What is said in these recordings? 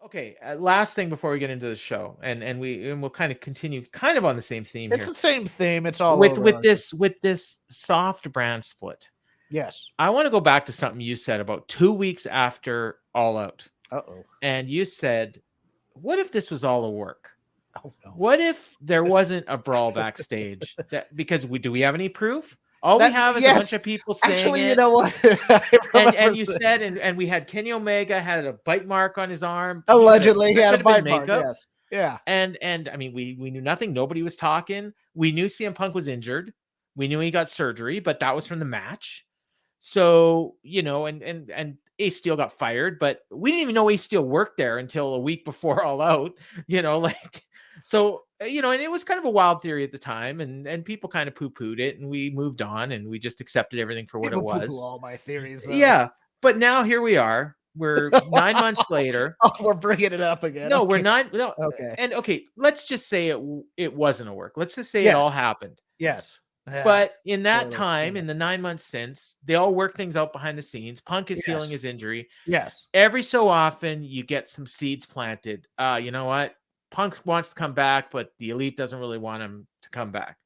Okay, last thing before we get into the show, and we'll kind of continue kind of on the same theme It's here the same theme. It's all with over. with this soft brand split. Yes. I want to go back to something you said about 2 weeks after All Out, Uh-oh. and you said, "What if this was all a work? Oh, no. What if there wasn't a brawl backstage? That because we have any proof? All we have is a bunch Yes. of people saying Actually, you it." know what? I And remember you saying- said, and we had Kenny Omega had a bite mark on his arm. allegedly he That had could a have been bite mark. makeup. Yes. Yeah. And I mean, we knew nothing. Nobody was talking. We knew CM Punk was injured. We knew he got surgery, but that was from the match. So, and Ace Steel got fired, but we didn't even know Ace Steel worked there until a week before All Out, like, so, and it was kind of a wild theory at the time, and people kind of poo-pooed it, and we moved on, and we just accepted everything for what People it was. poo-poo all my theories, though. Yeah, but now here we are. We're 9 months later. Oh, we're bringing it up again. No, okay. we're not. No, Okay. and okay, let's just say it wasn't a work. Let's just say Yes. it all happened. Yes. Yeah. But in that Totally. time, Yeah. in the 9 months since, they all work things out behind the scenes. Punk is Yes. healing his injury. Yes. Every so often, you get some seeds planted. You know what? Punk wants to come back, but the Elite doesn't really want him to come back.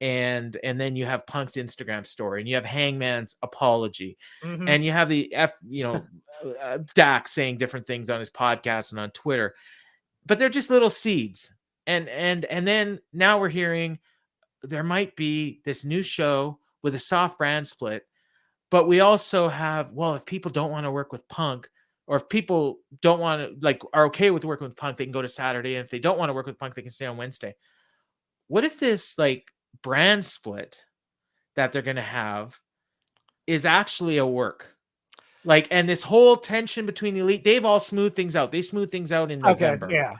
And then you have Punk's Instagram story, and you have Hangman's apology, Mhm. and you have the Dax saying different things on his podcast and on Twitter. But they're just little seeds. And then now we're hearing there might be this new show with a soft brand split, but we also have, well, if people don't want to work with Punk, or if people don't want to, are okay with working with Punk, they can go to Saturday. And if they don't want to work with Punk, they can stay on Wednesday. What if this brand split that they're going to have is actually a work? And this whole tension between the Elite, they've all smoothed things out. They smoothed things out in November. Okay, yeah.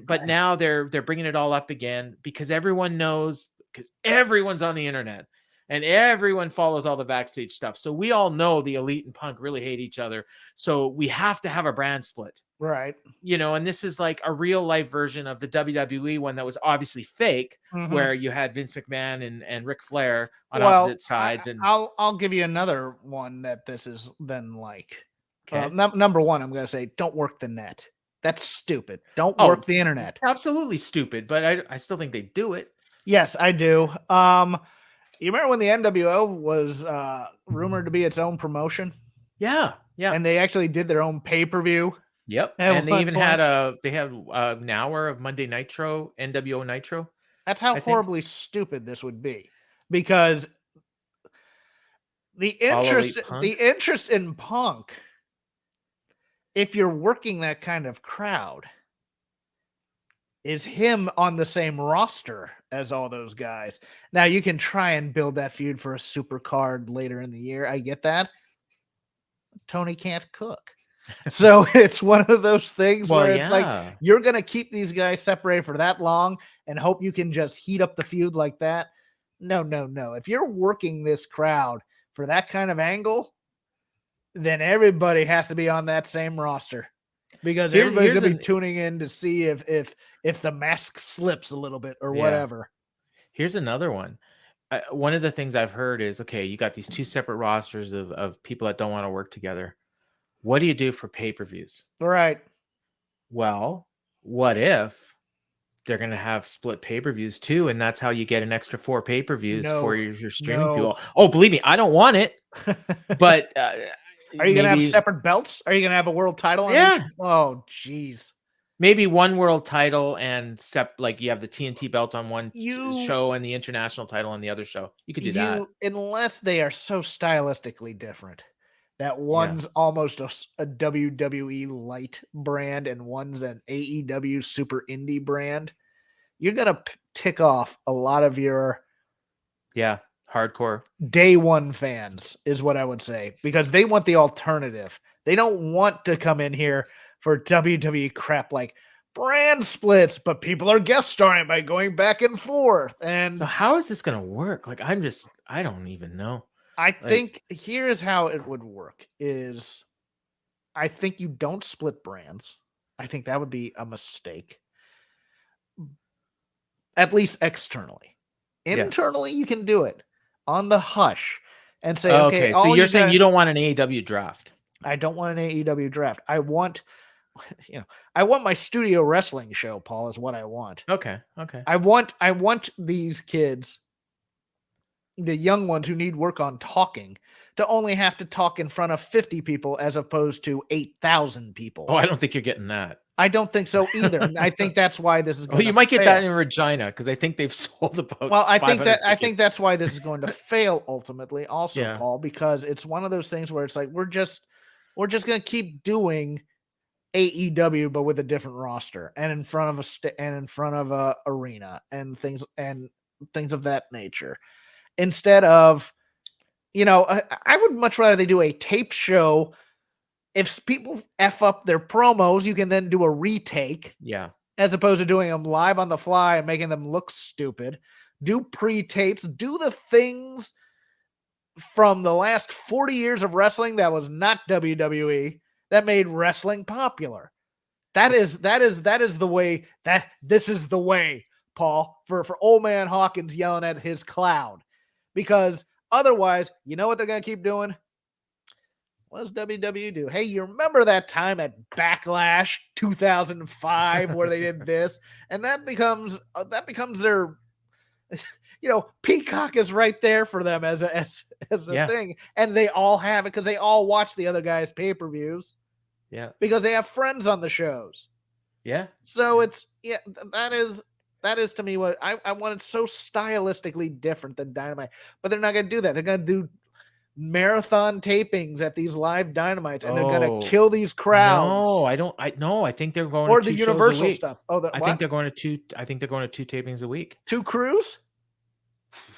But now they're bringing it all up again because everyone knows, because everyone's on the internet and everyone follows all the backstage stuff. So we all know the Elite and Punk really hate each other. So we have to have a brand split. Right. And this is like a real life version of the WWE one that was obviously fake, where you had Vince McMahon and Ric Flair on opposite sides. And I'll give you another one that this is then like. Number one, I'm going to say, don't work the net. That's stupid. Don't work the internet. Absolutely stupid, but I still think they do it. Yes, I do. You remember when the NWO was rumored to be its own promotion? Yeah. And they actually did their own pay-per-view. Yep. And they even had an hour of Monday Nitro, NWO Nitro. That's how horribly stupid this would be, because the interest in Punk, if you're working that kind of crowd, is him on the same roster as all those guys. Now you can try and build that feud for a super card later in the year. I get that. Tony can't cook. So it's one of those things where it's like, you're going to keep these guys separated for that long and hope you can just heat up the feud like that. No. If you're working this crowd for that kind of angle, then everybody has to be on that same roster, because everybody's going to be tuning in to see if the mask slips a little bit or whatever. Here's another one. One of the things I've heard is, okay, you got these two separate rosters of people that don't want to work together. What do you do for pay-per-views? Right. Well, what if they're going to have split pay-per-views too, and that's how you get an extra 4 pay-per-views for your streaming people? Oh, believe me, I don't want it. But are you going to have separate belts? Are you going to have a world title? Oh, geez. Maybe one world title and you have the TNT belt on one show and the international title on the other show. You could do that. Unless they are so stylistically different that one's almost a WWE light brand and one's an AEW super indie brand. You're going to tick off a lot of your hardcore day one fans, is what I would say, because they want the alternative. They don't want to come in here for WWE crap like brand splits, but people are guest starring by going back and forth. And so how is this going to work? I don't even know. I think here's how it would work is I think you don't split brands. I think that would be a mistake. At least externally. Internally, you can do it on the hush and say, okay, so you're saying you don't want an AEW draft? I don't want an AEW draft. I want I want my studio wrestling show, Paul, is what I want. Okay. I want these kids, the young ones who need work on talking, to only have to talk in front of 50 people as opposed to 8,000 people. Oh, I don't think you're getting that. I don't think so either. And I think that's why this is going to you might get that in Regina, because I think they've sold about. Well, I think that's why this is going to fail ultimately, also, Paul, because it's one of those things where it's like we're just going to keep doing AEW, but with a different roster and in front of a arena and things of that nature, instead of, I would much rather they do a tape show. If people F up their promos, you can then do a retake. Yeah. As opposed to doing them live on the fly and making them look stupid. Do pre-tapes. Do the things from the last 40 years of wrestling that was not WWE that made wrestling popular. This is the way, Paul, for old man Hawkins yelling at his cloud. Because otherwise, you know what they're going to keep doing? What does WWE do? Hey, you remember that time at Backlash 2005 where they did this? And that becomes their, Peacock is right there for them as a thing. And they all have it because they all watch the other guys' pay-per-views. Yeah. Because they have friends on the shows. Yeah. So that is to me what I wanted, so stylistically different than Dynamite. But they're not going to do that. They're going to do marathon tapings at these live Dynamites, and they're going to kill these crowds. No, I don't. I think they're going or to the two Universal shows a week. Stuff. I think they're going to two. I think they're going to 2 tapings a week. 2 crews?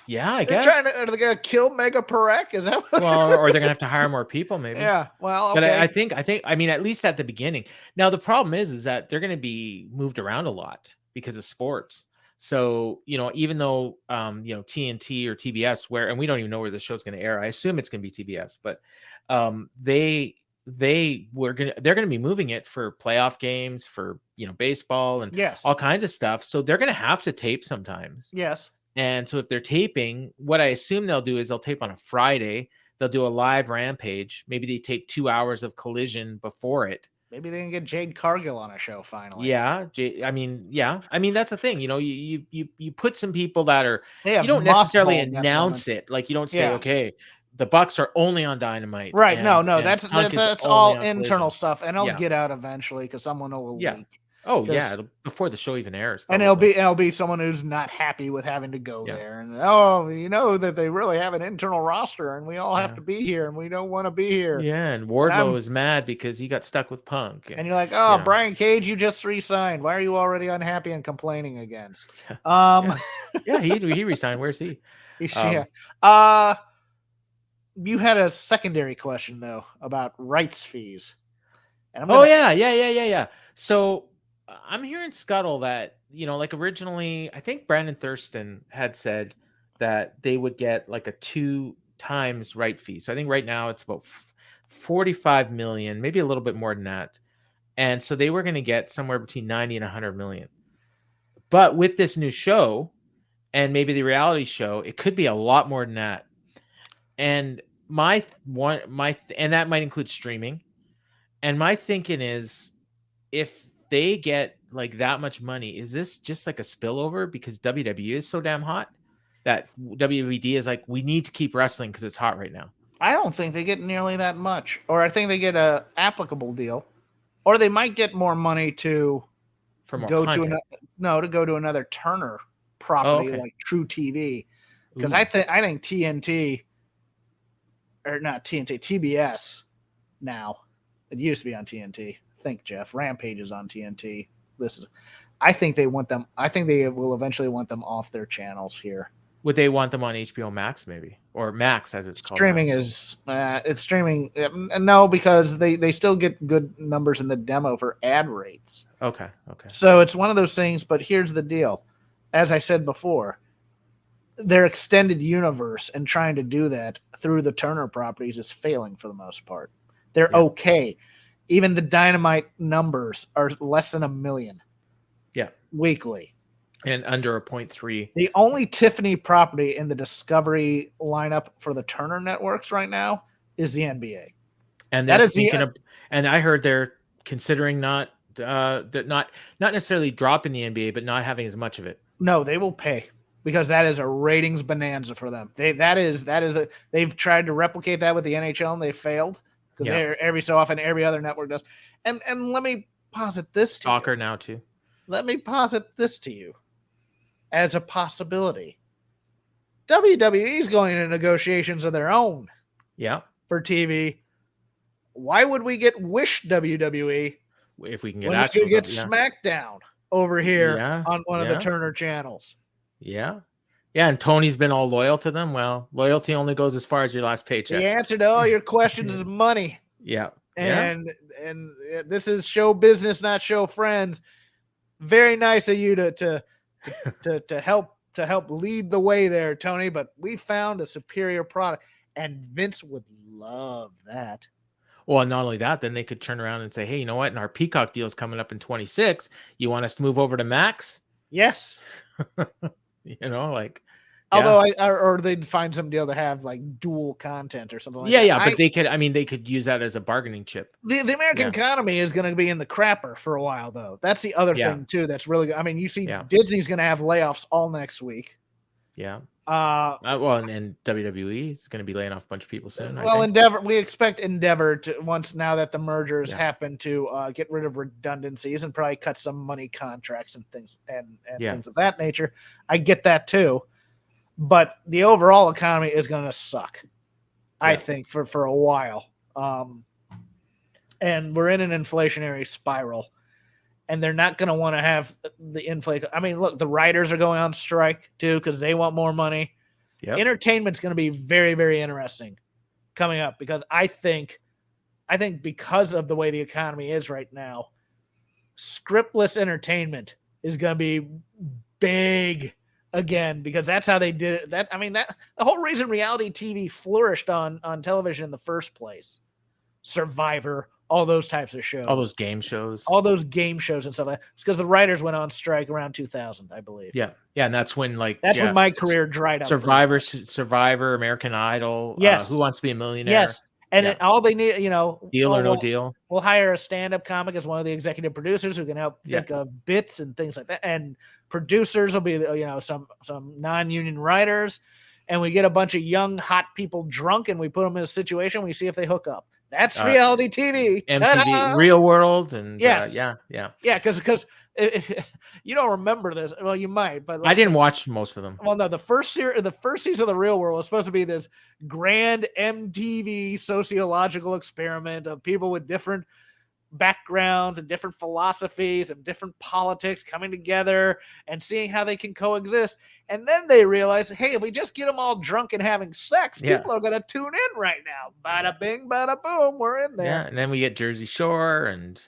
Yeah, I guess. Are they going to kill Mega Perek? Is that what or they're going to have to hire more people, maybe. Yeah. Well, okay. But I mean, at least at the beginning. Now the problem is that they're going to be moved around a lot because of sports. So, even though, TNT or TBS, and we don't even know where the show's going to air. I assume it's going to be TBS, but they're going to be moving it for playoff games, for, baseball and all kinds of stuff. So they're going to have to tape sometimes. Yes. And so if they're taping, what I assume they'll do is they'll tape on a Friday. They'll do a live Rampage. Maybe they tape 2 hours of Collision before it. Maybe they can get Jade Cargill on a show finally. Yeah, I mean, that's the thing. You put some people that are. You don't necessarily announce it. Like, you don't say, okay, the Bucks are only on Dynamite. Right? No, that's all internal stuff, and it'll get out eventually because someone will leak. Oh yeah, before the show even airs. Probably. And it'll be someone who's not happy with having to go there, and that they really have an internal roster, and we all have to be here, and we don't want to be here. Yeah, and Wardlow is mad because he got stuck with Punk. And you're like, Brian Cage, you just re-signed. Why are you already unhappy and complaining again? He re-signed. Where's he? You had a secondary question though about rights fees. And yeah. So I'm hearing scuttle that, like originally, I think Brandon Thurston had said that they would get like a 2 times right fee. So I think right now it's about 45 million, maybe a little bit more than that. And so they were going to get somewhere between 90 and 100 million. But with this new show and maybe the reality show, it could be a lot more than that. And and that might include streaming. And my thinking is, if they get like that much money, is this just like a spillover because WWE is so damn hot that WWED is like, we need to keep wrestling because it's hot right now? I don't think they get nearly that much, or I think they get a applicable deal, or they might get more money to go to another Turner property like True TV, because I think TNT, or not TNT, TBS now. It used to be on TNT. Think, Jeff. Rampage is on TNT. I think they want them. I think they will eventually want them off their channels here. Would they want them on HBO Max, maybe, or Max as it's called? Streaming is it's streaming. No, because they still get good numbers in the demo for ad rates. Okay. So it's one of those things. But here's the deal: as I said before, their extended universe and trying to do that through the Turner properties is failing for the most part. They're okay. Even the Dynamite numbers are less than 1 million. Yeah. Weekly. And under a 0.3. The only Tiffany property in the Discovery lineup for the Turner networks right now is the NBA. And that is and I heard they're considering not necessarily dropping the NBA, but not having as much of it? No, they will pay, because that is a ratings bonanza for them. They've tried to replicate that with the NHL and they failed, because every so often every other network does. And let me posit this to soccer you. Now too. Let me posit this to you as a possibility. WWE is going into negotiations of their own. Yeah. For TV. Why would we get Wish WWE if we can get when we could get SmackDown over here on one of the Turner channels? Yeah. Yeah, and Tony's been all loyal to them. Well, loyalty only goes as far as your last paycheck. The answer to all your questions is money. Yeah. And this is show business, not show friends. Very nice of you to help lead the way there, Tony, but we found a superior product, and Vince would love that. Well, not only that, then they could turn around and say, hey, you know what? And our Peacock deal is coming up in 26. You want us to move over to Max? Yes. Although or they'd find some deal to have like dual content or something like that. Yeah, but they could use that as a bargaining chip. The American economy is going to be in the crapper for a while, though. That's the other thing too. That's really good. I mean, you see Disney's going to have layoffs all next week. Yeah. And WWE is going to be laying off a bunch of people soon. We expect Endeavor to, now that the mergers happen, to get rid of redundancies and probably cut some money contracts and things and things of that nature. I get that too, but the overall economy is going to suck, I think, for a while. And we're in an inflationary spiral. And they're not going to want to have the inflation. I mean, look, the writers are going on strike too because they want more money. Yep. Entertainment's going to be very, very interesting coming up, because I think because of the way the economy is right now, scriptless entertainment is going to be big again, because that's how they did it. The whole reason reality TV flourished on television in the first place. Survivor, all those types of shows. All those game shows. And stuff like that. It's because the writers went on strike around 2000, I believe. Yeah. Yeah, and that's when when my career dried up. Survivor, American Idol, Who Wants to Be a Millionaire. Yes. And all they need, Deal or No Deal. We'll hire a stand-up comic as one of the executive producers who can help think of bits and things like that. And producers will be, some non-union writers. And we get a bunch of young, hot people drunk, and we put them in a situation. We see if they hook up. That's reality TV. MTV, Ta-da! Real World, and because you don't remember this. Well, you might, but I didn't watch most of them. Well, no, the first season of The Real World was supposed to be this grand MTV sociological experiment of people with different backgrounds and different philosophies and different politics coming together and seeing how they can coexist. And then they realize, hey, if we just get them all drunk and having sex, people are going to tune in right now. Bada bing, bada boom, we're in there. Yeah, and then we get Jersey Shore and